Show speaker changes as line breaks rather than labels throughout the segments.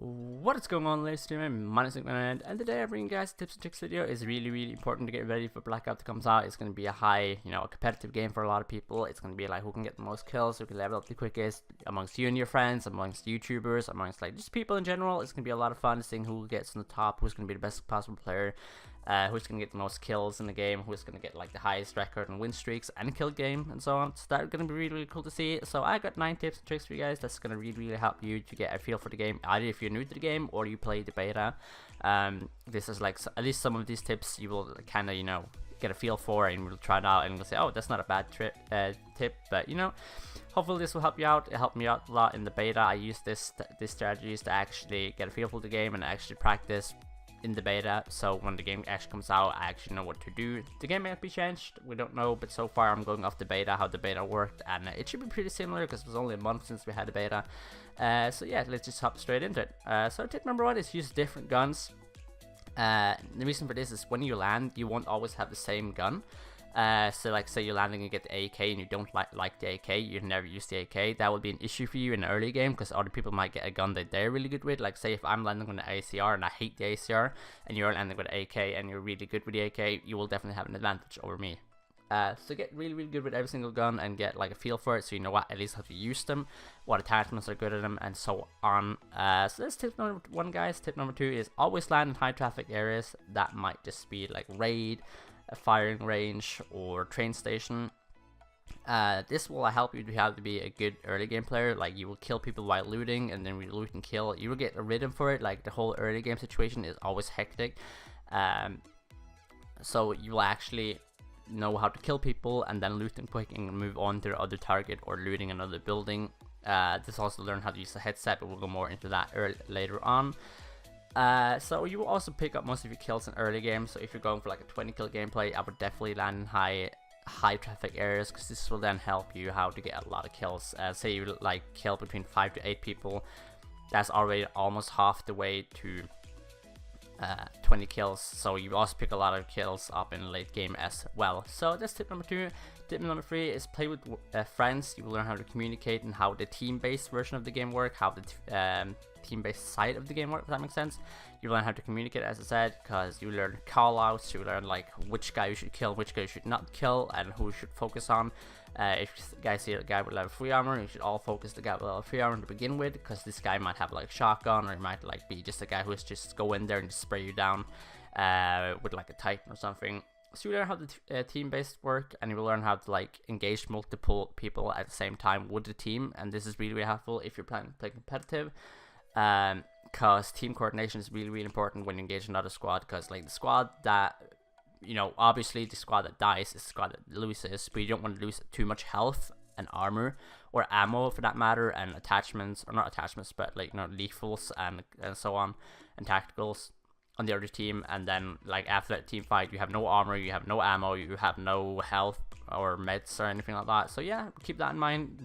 What is going on, ladies and gentlemen? My name is Nick, and today I bring you guys a tips and tricks video. It's really important to get ready for BlackOut that comes out. It's going to be a high, a competitive game for a lot of people. It's going to be like who can get the most kills, who can level up the quickest amongst you and your friends, amongst YouTubers, amongst like just people in general. It's going to be a lot of fun seeing who gets on the top, who's going to be the best possible player, who's going to get the most kills in the game, who's going to get like the highest record and win streaks and kill game and so on. So that's going to be really cool to see. So I got 9 tips and tricks for you guys that's going to really help you to get a feel for the game, either if you're new to the game or you play the beta. This is like at least some of these tips you will kind of get a feel for, and we'll try it out and we'll say, oh, that's not a bad tip, but hopefully this will help you out. It helped me out a lot in the beta. I used these strategies to actually get a feel for the game and actually practice in the beta, so when the game actually comes out, I actually know what to do. The game might be changed, we don't know, but so far I'm going off the beta, how the beta worked, and it should be pretty similar because it was only a month since we had the beta. So yeah, let's just hop straight into it. So tip number 1 is use different guns. The reason for this is when you land, you won't always have the same gun. So like say you're landing and get the AK and you don't like the AK, you never use the AK, that will be an issue for you in the early game because other people might get a gun that they're really good with. Like say if I'm landing on the ACR and I hate the ACR and you're landing with the AK and you're really good with the AK, you will definitely have an advantage over me. So get really good with every single gun and get like a feel for it, so you know what at least how to use them, what attachments are good at them, and so on. So that's tip number 1, guys. Tip number 2 is always land in high traffic areas. That might just be like raid, a firing range, or train station. This will help you to have to be a good early game player. Like you will kill people while looting, and then when you loot and kill, you will get a rhythm for it. Like the whole early game situation is always hectic, so you will actually know how to kill people and then loot them quick and move on to the other target or looting another building. This also learn how to use the headset, but we'll go more into that later on. So you will also pick up most of your kills in early game. So if you're going for like a 20 kill gameplay, I would definitely land in high traffic areas, because this will then help you how to get a lot of kills. Say you like kill between 5 to 8 people, that's already almost half the way to 20 kills, so you also pick a lot of kills up in late game as well. So that's tip number 2. Tip number 3 is play with friends. You will learn how to communicate and how the team-based version of the game work, how the team-based side of the game work, if that makes sense. You learn how to communicate, as I said, because you learn call-outs, you learn like which guy you should kill, which guy you should not kill, and who you should focus on. If you guys see a guy with level 3 armor, you should all focus the guy with level 3 armor to begin with, because this guy might have like shotgun, or he might like be just a guy who's just go in there and just spray you down with like a Titan or something. So you learn how the team-based work, and you will learn how to like engage multiple people at the same time with the team, and this is really helpful if you're planning to play competitive, because team coordination is really important when you engage another squad. Because like the squad that obviously the squad that dies is the squad that loses, but you don't want to lose too much health and armor, or ammo for that matter, and attachments, or not attachments, but like lethals and so on, and tacticals on the other team. And then like after that team fight, you have no armor, you have no ammo, you have no health or meds or anything like that. So yeah, keep that in mind.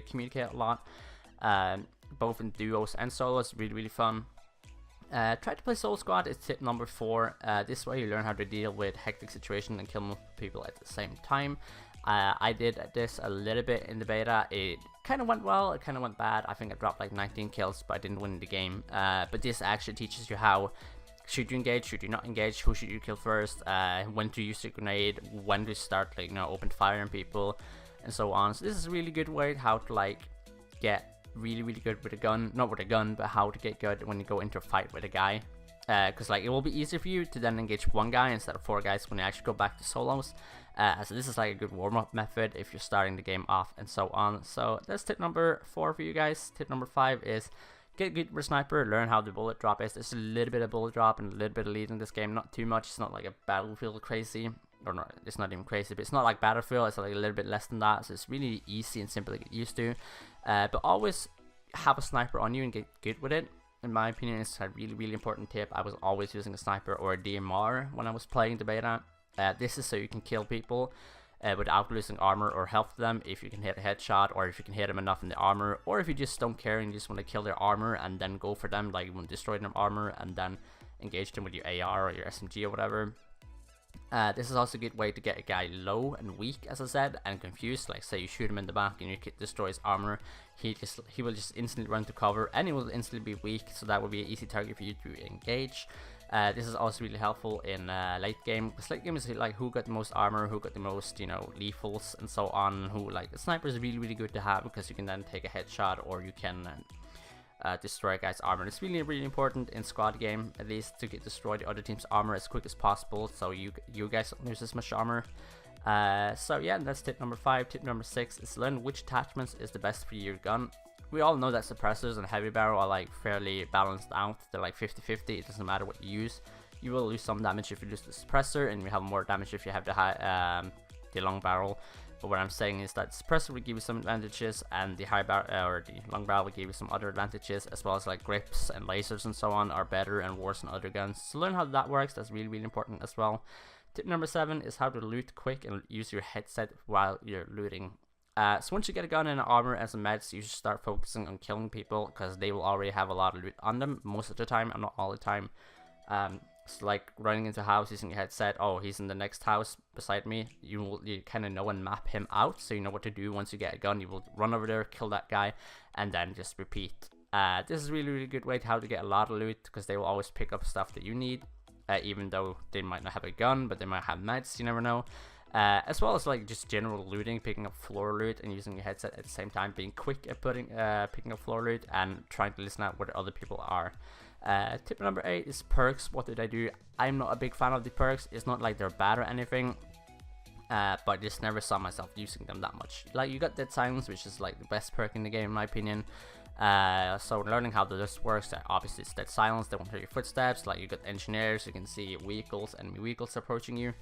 Communicate a lot, both in duos and solos. Really fun. Try to play solo squad is tip number 4. This way you learn how to deal with hectic situations and kill multiple people at the same time. I did this a little bit in the beta. It kind of went well, it kind of went bad. I think I dropped like 19 kills, but I didn't win the game. But this actually teaches you how should you engage, should you not engage, who should you kill first, when to use your grenade, when to start like open fire on people, and so on. So this is a really good way how to like get really good with a gun, not with a gun, but how to get good when you go into a fight with a guy, because like it will be easier for you to then engage one guy instead of 4 guys when you actually go back to solos. So this is like a good warm-up method if you're starting the game off, and so on. So that's tip number 4 for you guys. Tip number 5 is get good with a sniper. Learn how the bullet drop is. There's a little bit of bullet drop and a little bit of lead in this game, not too much. It's not like a Battlefield crazy, or not, it's not even crazy, but it's not like Battlefield. It's like a little bit less than that, so it's really easy and simple to get used to. But always have a sniper on you and get good with it. In my opinion, it's a really important tip. I was always using a sniper or a DMR when I was playing the beta. This is so you can kill people without losing armor or health to them, if you can hit a headshot, or if you can hit them enough in the armor, or if you just don't care and you just want to kill their armor and then go for them, like you want to destroy their armor and then engage them with your AR or your SMG or whatever. This is also a good way to get a guy low and weak, as I said, and confused. Like say you shoot him in the back and you destroy his armor, he will just instantly run to cover and he will instantly be weak, so that will be an easy target for you to engage. This is also really helpful in late game, because late game is like who got the most armor, who got the most, you know, lethals and so on. Who, like, the sniper is really good to have, because you can then take a headshot or you can destroy a guy's armor. It's really important in squad game, at least, to destroy the other team's armor as quick as possible, so you guys don't lose as much armor. So yeah, that's tip number 5. Tip number 6 is learn which attachments is the best for your gun. We all know that suppressors and heavy barrel are like fairly balanced out. They're like 50-50. It doesn't matter what you use. You will lose some damage if you lose the suppressor, and you have more damage if you have the long barrel. But what I'm saying is that suppressor will give you some advantages, and the high barrel or the long barrel will give you some other advantages, as well as like grips and lasers and so on are better and worse than other guns. So learn how that works. That's really important as well. Tip number 7 is how to loot quick and use your headset while you're looting. So once you get a gun and an armor and some meds, you should start focusing on killing people, because they will already have a lot of loot on them most of the time, and not all the time. It's like running into a house using your headset. Oh, he's in the next house beside me. You kind of know and map him out, so you know what to do. Once you get a gun, you will run over there, kill that guy, and then just repeat. This is really good way to how to get a lot of loot, because they will always pick up stuff that you need, even though they might not have a gun, but they might have meds. You never know. As well as like just general looting, picking up floor loot and using your headset at the same time, being quick at picking up floor loot and trying to listen out what other people are. Tip number 8 is perks. What did I do? I'm not a big fan of the perks. It's not like they're bad or anything, but I just never saw myself using them that much. Like, you got Dead Silence, which is like the best perk in the game in my opinion. So learning how this works, obviously it's Dead Silence, they won't hear your footsteps. Like, you got engineers, you can see vehicles, enemy vehicles approaching you.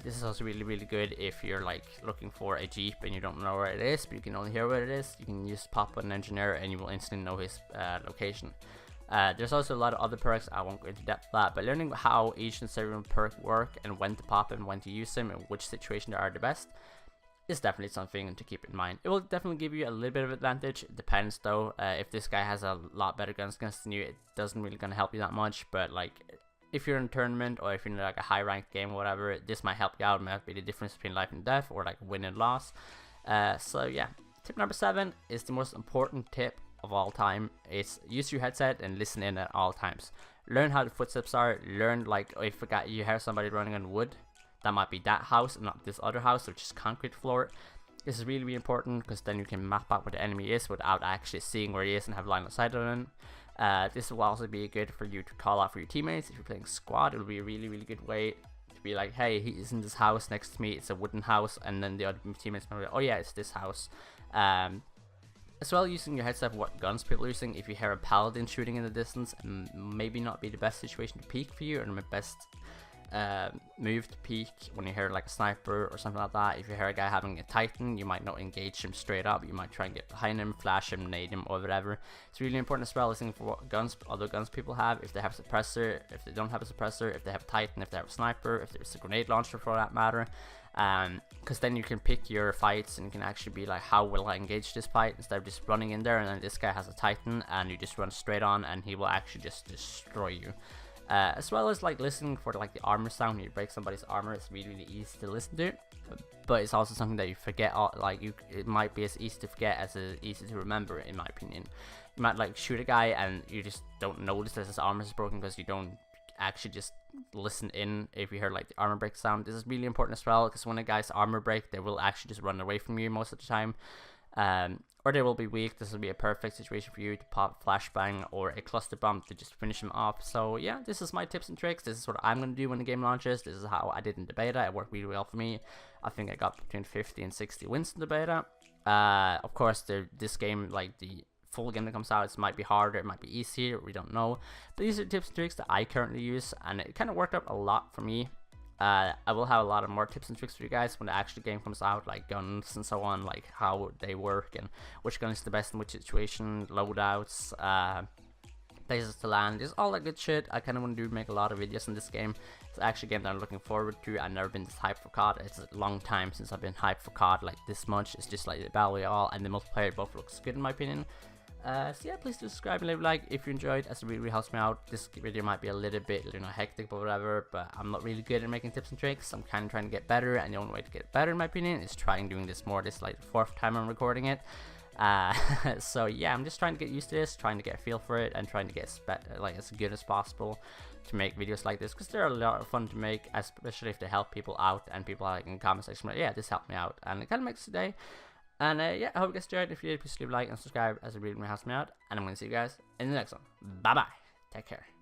This is also really good if you're like looking for a jeep and you don't know where it is, but you can only hear where it is. You can just pop an engineer and you will instantly know his location. There's also a lot of other perks. I won't go into depth with that, but learning how each and every perk work and when to pop and when to use them and which situation they are the best is definitely something to keep in mind. It will definitely give you a little bit of advantage. It depends though. If this guy has a lot better guns than you, it doesn't really gonna help you that much. But like, if you're in a tournament or if you're in like a high ranked game or whatever, this might help you out. It might be the difference between life and death, or like win and loss. So yeah, tip number 7 is the most important tip of all time. It's use your headset and listen in at all times. Learn how the footsteps are. Learn, like, if you hear somebody running on wood, that might be that house and not this other house, which is concrete floor. This is really important, because then you can map out where the enemy is without actually seeing where he is and have line of sight on him. This will also be good for you to call out for your teammates. If you're playing squad, it will be a really good way to be like, hey, he's in this house next to me, it's a wooden house, and then the other teammates might be like, oh yeah, it's this house. As well, using your headset, what guns people are using. If you hear a paladin shooting in the distance, maybe not be the best situation to peek for you, or the best move to peek when you hear like a sniper or something like that. If you hear a guy having a titan, you might not engage him straight up. You might try and get behind him, flash him, nade him, or whatever. It's really important as well listening for what other guns people have. If they have a suppressor, if they don't have a suppressor, if they have a titan, if they have a sniper, if there's a grenade launcher for that matter. Because then you can pick your fights and you can actually be like, how will I engage this fight, instead of just running in there and then this guy has a titan and you just run straight on and he will actually just destroy you. As well as like listening for like the armor sound. When you break somebody's armor, it's really easy to listen to, but it's also something that you forget. Like, it might be as easy to forget as easy to remember, in my opinion. You might like shoot a guy and you just don't notice that his armor is broken because you don't actually just listen in if you hear like the armor break sound. This is really important as well, because when a guy's armor break, they will actually just run away from you most of the time, or they will be weak. This will be a perfect situation for you to pop flashbang or a cluster bomb to just finish them off. So yeah, this is my tips and tricks. This is what I'm going to do when the game launches. This is how I did in the beta. It worked really well for me. I think I got between 50 and 60 wins in the beta. Of course, this game, like the full game that comes out, it might be harder, it might be easier, we don't know, but these are tips and tricks that I currently use, and it kind of worked out a lot for me. I will have a lot of more tips and tricks for you guys when the actual game comes out, like guns and so on, like how they work and which gun is the best in which situation, loadouts, places to land, just all that good shit. I kind of want to make a lot of videos in this game. It's actually a game that I'm looking forward to. I've never been this hyped for COD. It's a long time since I've been hyped for COD like this much. It's just like the Battle Royale and the multiplayer both looks good in my opinion. So yeah, please do subscribe and leave a like if you enjoyed, as it really helps me out. This video might be a little bit, hectic or whatever, but I'm not really good at making tips and tricks. I'm kind of trying to get better, and the only way to get better, in my opinion, is trying doing this more. This is like the 4th time I'm recording it. So yeah, I'm just trying to get used to this, trying to get a feel for it, and trying to get like as good as possible to make videos like this, because they're a lot of fun to make, especially if they help people out and people are like in the comment section like, yeah, this helped me out, and it kind of makes the day. And yeah, I hope you guys enjoyed. If you did, please leave a like and subscribe, as it really helps me out, and I'm going to see you guys in the next one. Bye bye, take care.